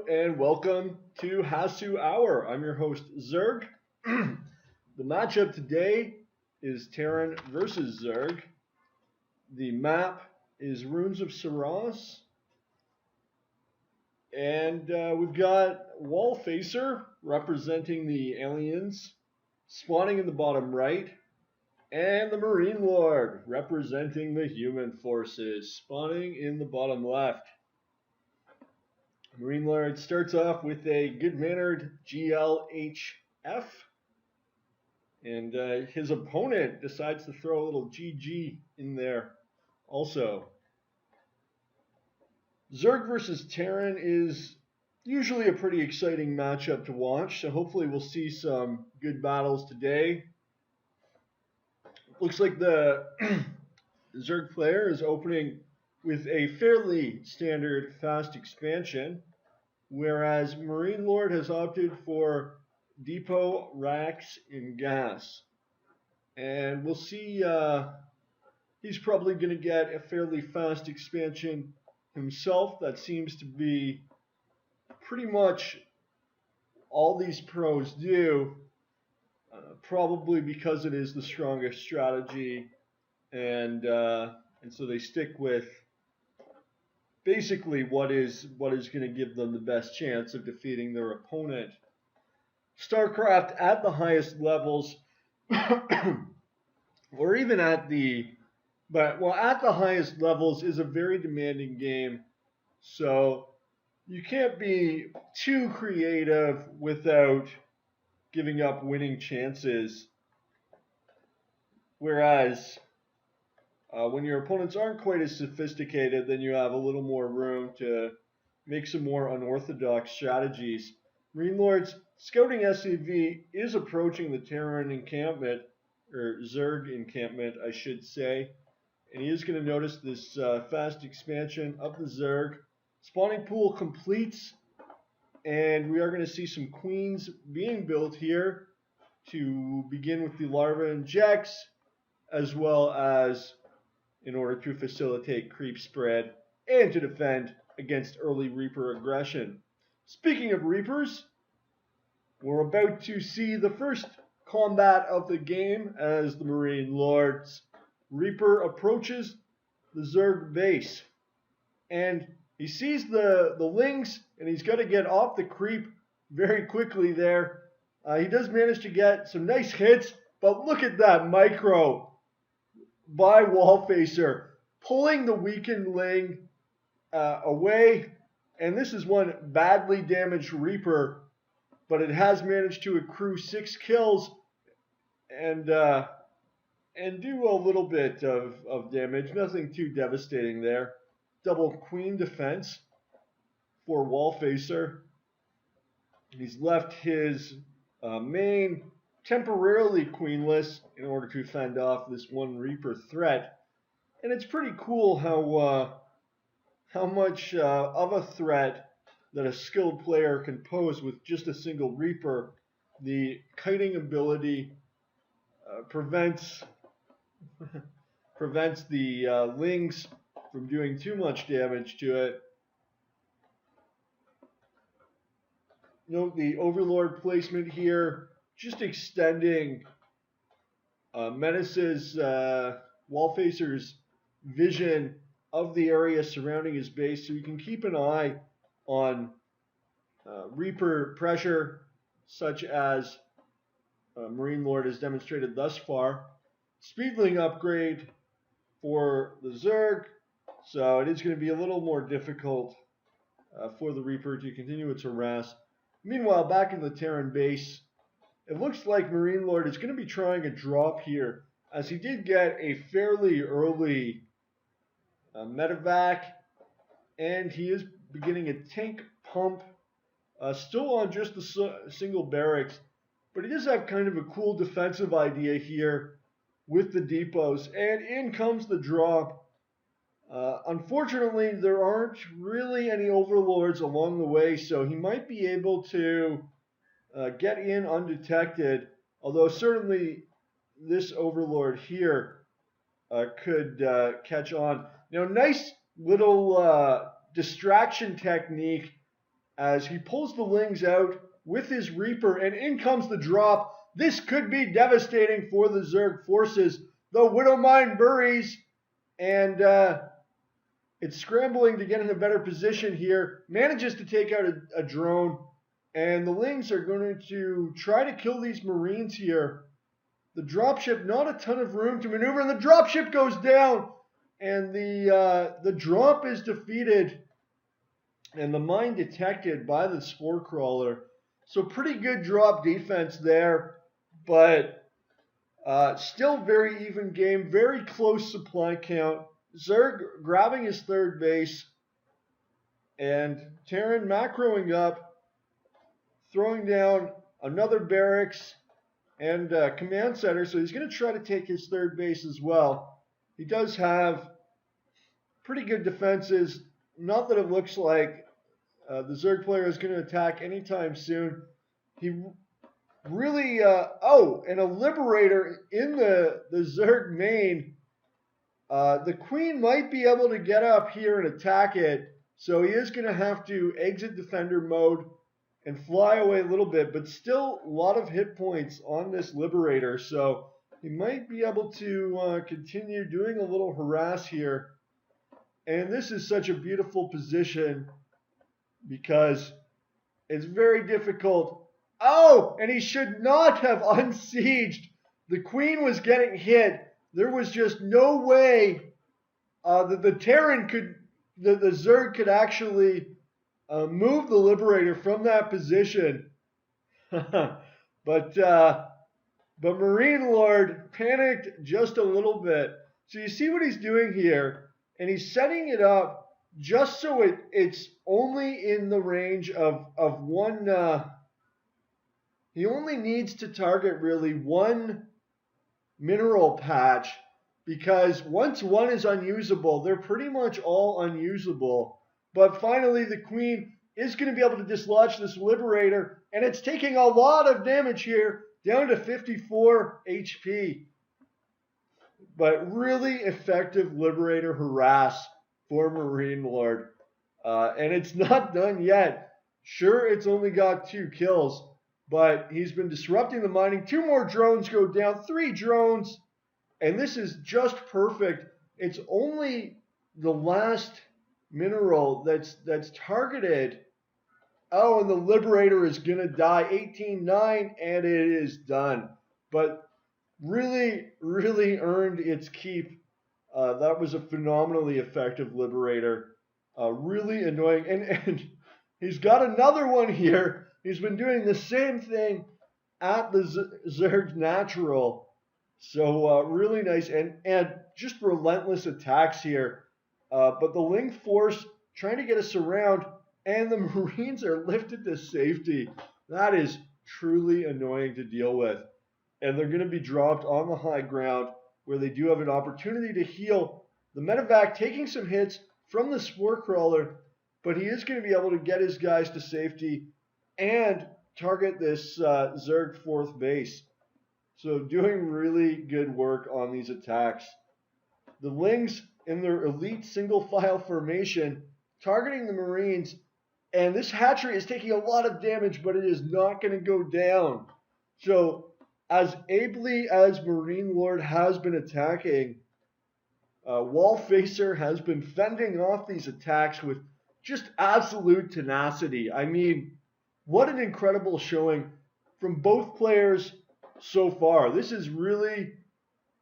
and welcome to Hasu Hour. I'm your host, Zerg. The matchup today is Terran versus Zerg. The map is Runes of Saras. And we've got Wallfacer representing the aliens, spawning in the bottom right. And the MarineLord representing the human forces, spawning in the bottom left. MarineLord starts off with a good-mannered GLHF, and his opponent decides to throw a little GG in there also. Zerg versus Terran is usually a pretty exciting matchup to watch, so hopefully we'll see some good battles today. Looks like the Zerg player is opening with a fairly standard fast expansion, whereas MarineLord has opted for depot, racks, and gas. And we'll see, he's probably going to get a fairly fast expansion himself. That seems to be pretty much all these pros do, probably because it is the strongest strategy, and so they stick with basically what is going to give them the best chance of defeating their opponent. StarCraft at the highest levels, or even at the highest levels is a very demanding game. So you can't be too creative without giving up winning chances. Whereas when your opponents aren't quite as sophisticated, then you have a little more room to make some more unorthodox strategies. MarineLord's scouting SCV is approaching the Terran encampment, or Zerg encampment, I should say. And he is going to notice this fast expansion of the Zerg. Spawning pool completes, and we are going to see some queens being built here to begin with the larva injects, as well as in order to facilitate creep spread and to defend against early Reaper aggression. Speaking of Reapers, we're about to see the first combat of the game as the MarineLord's Reaper approaches the Zerg base. And he sees the lings, and he's got to get off the creep very quickly there. He does manage to get some nice hits, but look at that micro by Wallfacer, pulling the weakened ling away. And this is one badly damaged Reaper, but it has managed to accrue 6 kills and do a little bit of damage. Nothing too devastating there. Double queen defense for Wallfacer. He's left his main temporarily queenless in order to fend off this one Reaper threat. And it's pretty cool how much of a threat that a skilled player can pose with just a single Reaper. The kiting ability prevents the lings from doing too much damage to it. Note the Overlord placement here, just extending Menace's Wallfacer's vision of the area surrounding his base, so he can keep an eye on Reaper pressure, such as MarineLord has demonstrated thus far. Speedling upgrade for the Zerg, so it is going to be a little more difficult for the Reaper to continue its harass. Meanwhile, back in the Terran base, it looks like MarineLord is going to be trying a drop here, as he did get a fairly early medevac, and he is beginning a tank pump, still on just a single barracks, but he does have kind of a cool defensive idea here with the depots, and in comes the drop. Unfortunately, there aren't really any overlords along the way, so he might be able to get in undetected, although certainly this overlord here could catch on. Now, nice little distraction technique as he pulls the Lings out with his Reaper, and in comes the drop. This could be devastating for the Zerg forces. The Widowmine buries, and it's scrambling to get in a better position here. Manages to take out a drone, and the Lings are going to try to kill these Marines here. The dropship, not a ton of room to maneuver, and the dropship goes down, and the drop is defeated, and the mine detected by the Spore Crawler. So pretty good drop defense there, but still very even game, very close supply count. Zerg grabbing his third base, and Terran macroing up, throwing down another barracks and command center, so he's going to try to take his third base as well. He does have pretty good defenses. Not that it looks like the Zerg player is going to attack anytime soon. He really, and a Liberator in the Zerg main. The Queen might be able to get up here and attack it, so he is going to have to exit defender mode and fly away a little bit, but still a lot of hit points on this Liberator, so he might be able to continue doing a little harass here. And this is such a beautiful position because it's very difficult. Oh, and he should not have unsieged. The Queen was getting hit. There was just no way that the Terran could, the Zerg could actually move the Liberator from that position. But MarineLord panicked just a little bit. So you see what he's doing here, and he's setting it up just so it's only in the range of one. He only needs to target really one mineral patch, because once one is unusable, they're pretty much all unusable. But finally, the Queen is going to be able to dislodge this Liberator, and it's taking a lot of damage here, down to 54 HP. But really effective Liberator harass for MarineLord. And it's not done yet. Sure, it's only got 2 kills, but he's been disrupting the mining. 2 more drones go down, 3 drones, and this is just perfect. It's only the last mineral that's targeted. Oh, and the Liberator is going to die. 18-9, and it is done. But really, really earned its keep. That was a phenomenally effective Liberator. Really annoying. And he's got another one here. He's been doing the same thing at the Zerg Natural. So really nice. And just relentless attacks here. But the Ling force trying to get us around, and the Marines are lifted to safety. That is truly annoying to deal with. And they're going to be dropped on the high ground where they do have an opportunity to heal. The medevac taking some hits from the Spore Crawler, but he is going to be able to get his guys to safety and target this Zerg 4th base. So doing really good work on these attacks. The Lings in their elite single file formation targeting the Marines, and this hatchery is taking a lot of damage, but it is not going to go down. So as ably as MarineLord has been attacking, wallfacer has been fending off these attacks with just absolute tenacity. I mean, what an incredible showing from both players so far. This is really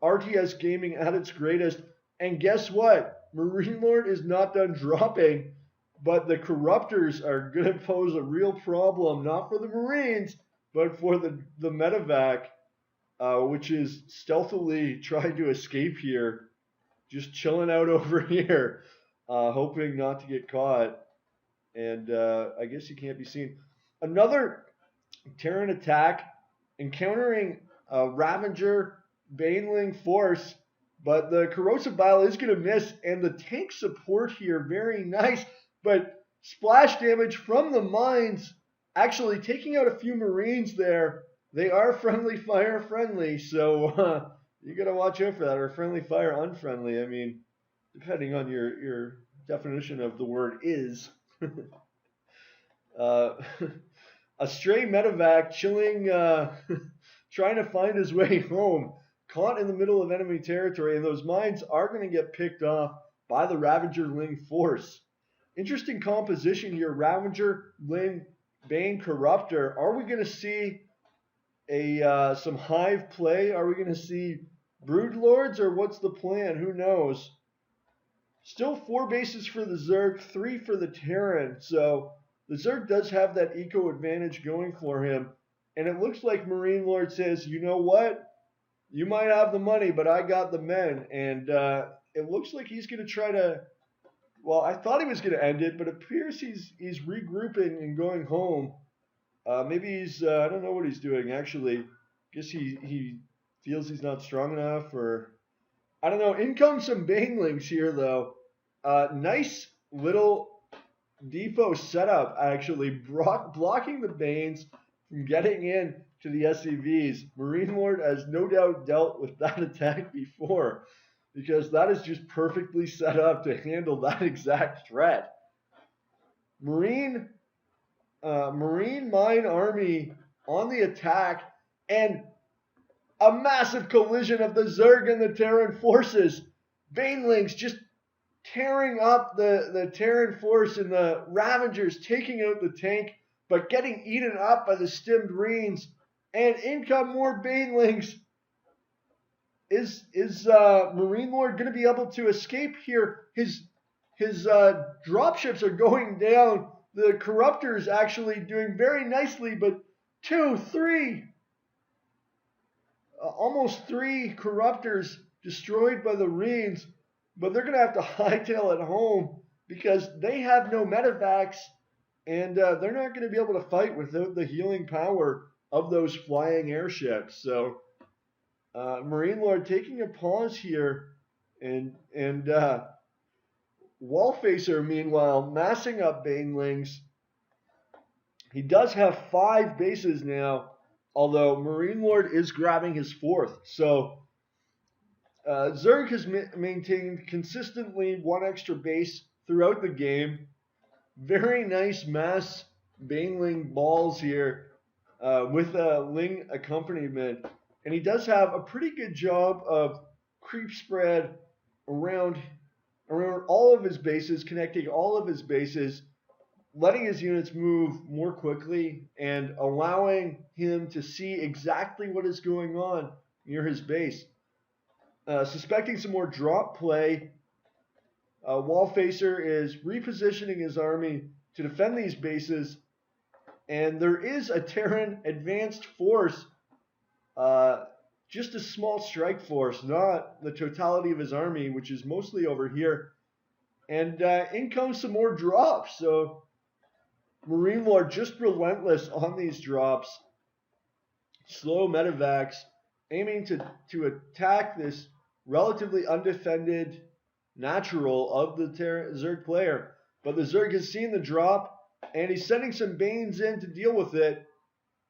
RTS gaming at its greatest. And guess what? MarineLord is not done dropping, but the Corruptors are going to pose a real problem, not for the Marines, but for the medevac, which is stealthily trying to escape here, just chilling out over here, hoping not to get caught. And I guess he can't be seen. Another Terran attack, encountering a Ravager Baneling force, but the Corrosive Bile is going to miss, and the tank support here, very nice, but splash damage from the mines, actually taking out a few Marines there. They are friendly fire friendly, so you got to watch out for that, or friendly fire unfriendly. I mean, depending on your definition of the word is. Uh, a stray medevac chilling, trying to find his way home, caught in the middle of enemy territory, and those mines are going to get picked off by the Ravager Ling force. Interesting composition here. Ravager, Ling, Bane, Corruptor. Are we going to see some hive play? Are we going to see Brood Lords, or what's the plan? Who knows? Still 4 bases for the Zerg, 3 for the Terran. So the Zerg does have that eco advantage going for him. And it looks like MarineLord says, you know what? You might have the money, but I got the men. And it looks like he's going to try to. Well, I thought he was going to end it, but it appears he's regrouping and going home. Maybe he's, I don't know what he's doing, actually. Guess he feels he's not strong enough, or I don't know. In comes some banelings here, though. Nice little depot setup, actually, blocking the Banes from getting in to the SCVs. MarineLord has no doubt dealt with that attack before, because that is just perfectly set up to handle that exact threat. Marine Mine Army on the attack, and a massive collision of the Zerg and the Terran forces. Banelings just tearing up the Terran force, and the Ravagers taking out the tank, but getting eaten up by the stimmed Reens. And in come more Banelings. Is MarineLord going to be able to escape here? His dropships are going down. The Corruptor is actually doing very nicely, but 2, 3, almost 3 Corruptors destroyed by the Reens. But they're going to have to hightail it home because they have no medevacs, and they're not going to be able to fight without the healing power of those flying airships. So MarineLord taking a pause here, and wallfacer, meanwhile, massing up banelings. He does have 5 bases now, although MarineLord is grabbing his 4th. So Zerg has maintained consistently 1 extra base throughout the game. Very nice mass baneling balls here with a Ling accompaniment. And he does have a pretty good job of creep spread around all of his bases, connecting all of his bases, letting his units move more quickly, and allowing him to see exactly what is going on near his base. Suspecting some more drop play, wallfacer is repositioning his army to defend these bases, and there is a Terran advanced force, just a small strike force, not the totality of his army, which is mostly over here. And in comes some more drops. So MarineLord just relentless on these drops. Slow medevacs, aiming to attack this relatively undefended natural of the Zerg player. But the Zerg has seen the drop, and he's sending some Banes in to deal with it.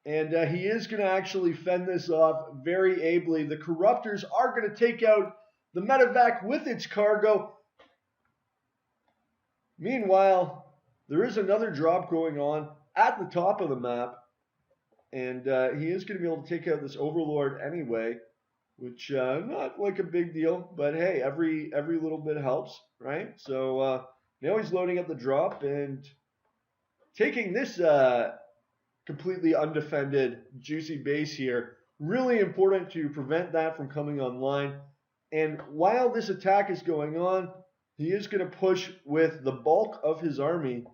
And he is going to actually fend this off very ably. The Corruptors are going to take out the medevac with its cargo. Meanwhile, there is another drop going on at the top of the map. And he is going to be able to take out this Overlord anyway, which not like a big deal. But hey, every little bit helps, right? So now he's loading up the drop and taking this completely undefended, juicy base here. Really important to prevent that from coming online. And while this attack is going on, he is going to push with the bulk of his army.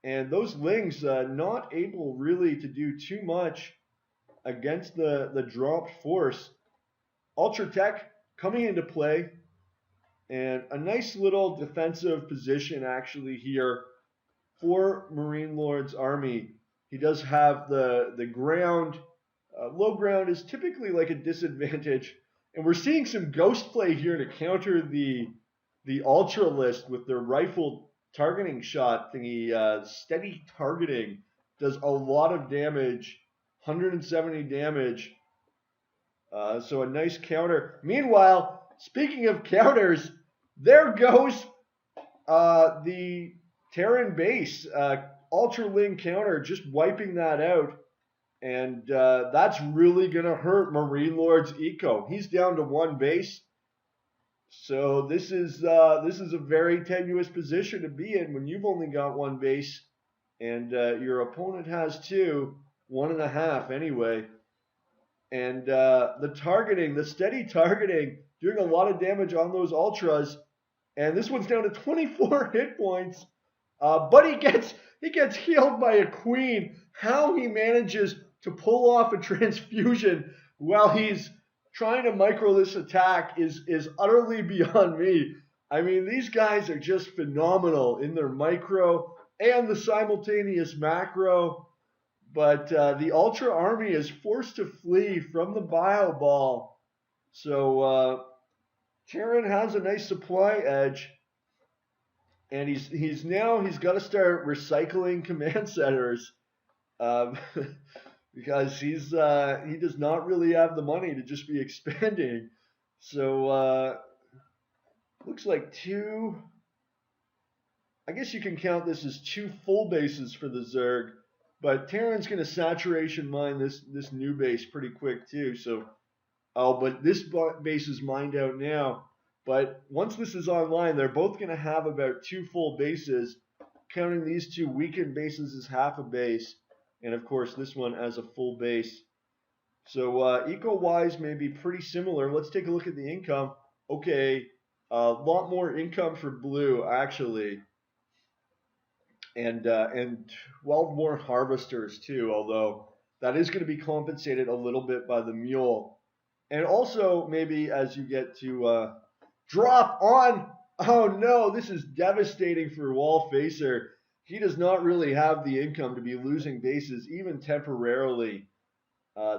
And those Lings not able really to do too much against the dropped force. Ultra Tech coming into play. And a nice little defensive position actually here for MarineLord's army. He does have the ground. Low ground is typically like a disadvantage. And we're seeing some ghost play here to counter the Ultralist with their rifle targeting shot thingy. Steady targeting does a lot of damage. 170 damage. So a nice counter. Meanwhile, speaking of counters, there goes the Terran base. Ultra Ling counter, just wiping that out. And that's really going to hurt MarineLord's eco. He's down to 1 base. So this is a very tenuous position to be in when you've only got 1 base and your opponent has 2, 1.5 anyway. And the targeting, the steady targeting, doing a lot of damage on those ultras. And this one's down to 24 hit points. But he gets healed by a queen. How he manages to pull off a transfusion while he's trying to micro this attack is utterly beyond me. I mean, these guys are just phenomenal in their micro and the simultaneous macro. But the Ultra Army is forced to flee from the Bio Ball. So Terran has a nice supply edge. And he's got to start recycling command centers. Because he does not really have the money to just be expanding. So looks like 2, I guess you can count this as 2 full bases for the Zerg, but Terran's going to saturation mine this new base pretty quick too. So but this base is mined out now, but once this is online, they're both going to have about 2 full bases, counting these 2 weakened bases as half a base. And of course, this one as a full base. So eco-wise may be pretty similar. Let's take a look at the income. Okay, a lot more income for blue, actually. And 12 more harvesters, too, although that is going to be compensated a little bit by the mule. And also, maybe as you get to drop on... Oh, no, this is devastating for wallfacer. He does not really have the income to be losing bases, even temporarily.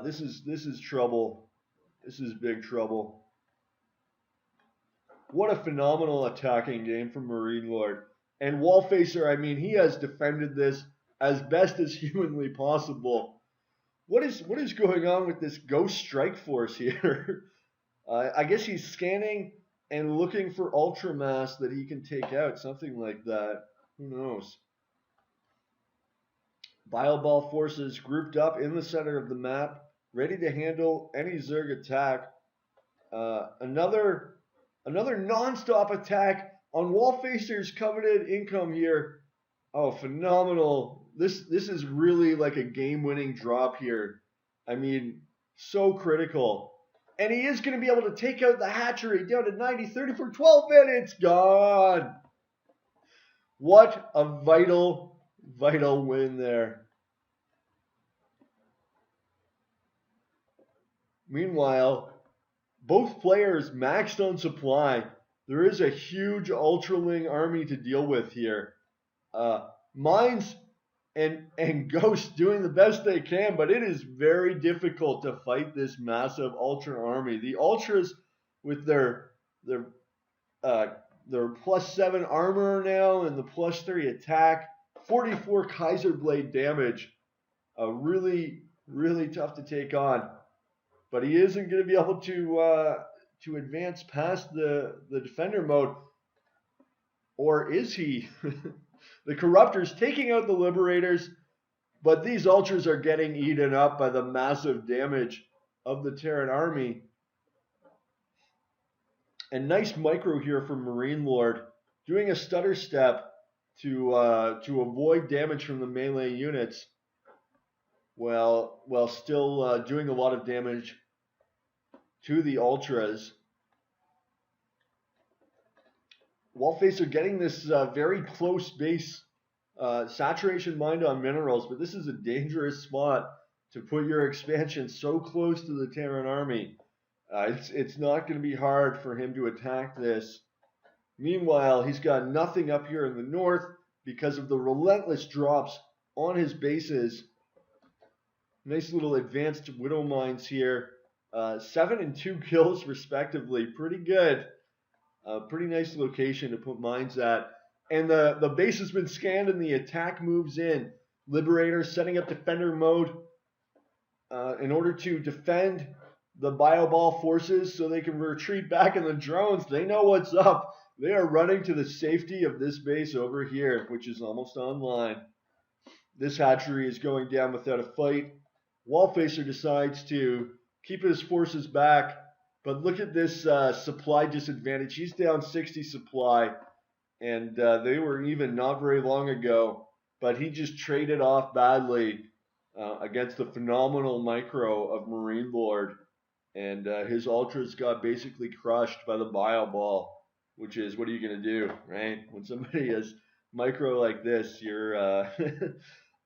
This is trouble. This is big trouble. What a phenomenal attacking game from MarineLord. And wallfacer, I mean, he has defended this as best as humanly possible. What is going on with this Ghost Strike Force here? I guess he's scanning and looking for Ultramass that he can take out, something like that. Who knows? Bioball forces grouped up in the center of the map, ready to handle any Zerg attack. Another non-stop attack on wallfacer's coveted income here. Oh, phenomenal. This is really like a game-winning drop here. I mean, so critical. And he is going to be able to take out the hatchery down to 90-30 for 12 minutes. Gone. What a vital win there. Meanwhile, both players maxed on supply. There is a huge Ultraling army to deal with here. Mines and Ghosts doing the best they can, but it is very difficult to fight this massive Ultra army. The Ultras with their +7 armor now and the +3 attack, 44 Kaiser Blade damage. Really tough to take on. But he isn't going to be able to advance past the defender mode. Or is he? The Corruptor's taking out the Liberators, but these Ultras are getting eaten up by the massive damage of the Terran army. And nice micro here from MarineLord, doing a stutter step to avoid damage from the melee units, while still doing a lot of damage to the Ultras. wallfacer getting this very close base saturation mined on minerals, but this is a dangerous spot to put your expansion so close to the Terran army. It's not going to be hard for him to attack this. Meanwhile, he's got nothing up here in the north because of the relentless drops on his bases. Nice little advanced widow mines here. 7 and 2 kills respectively. Pretty good. Pretty nice location to put mines at. And the base has been scanned and the attack moves in. Liberator setting up defender mode in order to defend the bioball forces so they can retreat back in the drones. They know what's up. They are running to the safety of this base over here, which is almost online. This hatchery is going down without a fight. Wallfacer decides to keep his forces back, but look at this supply disadvantage. He's down 60 supply, and they were even not very long ago, but he just traded off badly against the phenomenal micro of MarineLord, and his ultras got basically crushed by the bio ball, which is, what are you going to do, right? When somebody has micro like this, you're,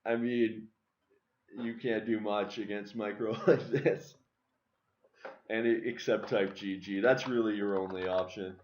I mean, you can't do much against micro like this, and except type GG. That's really your only option.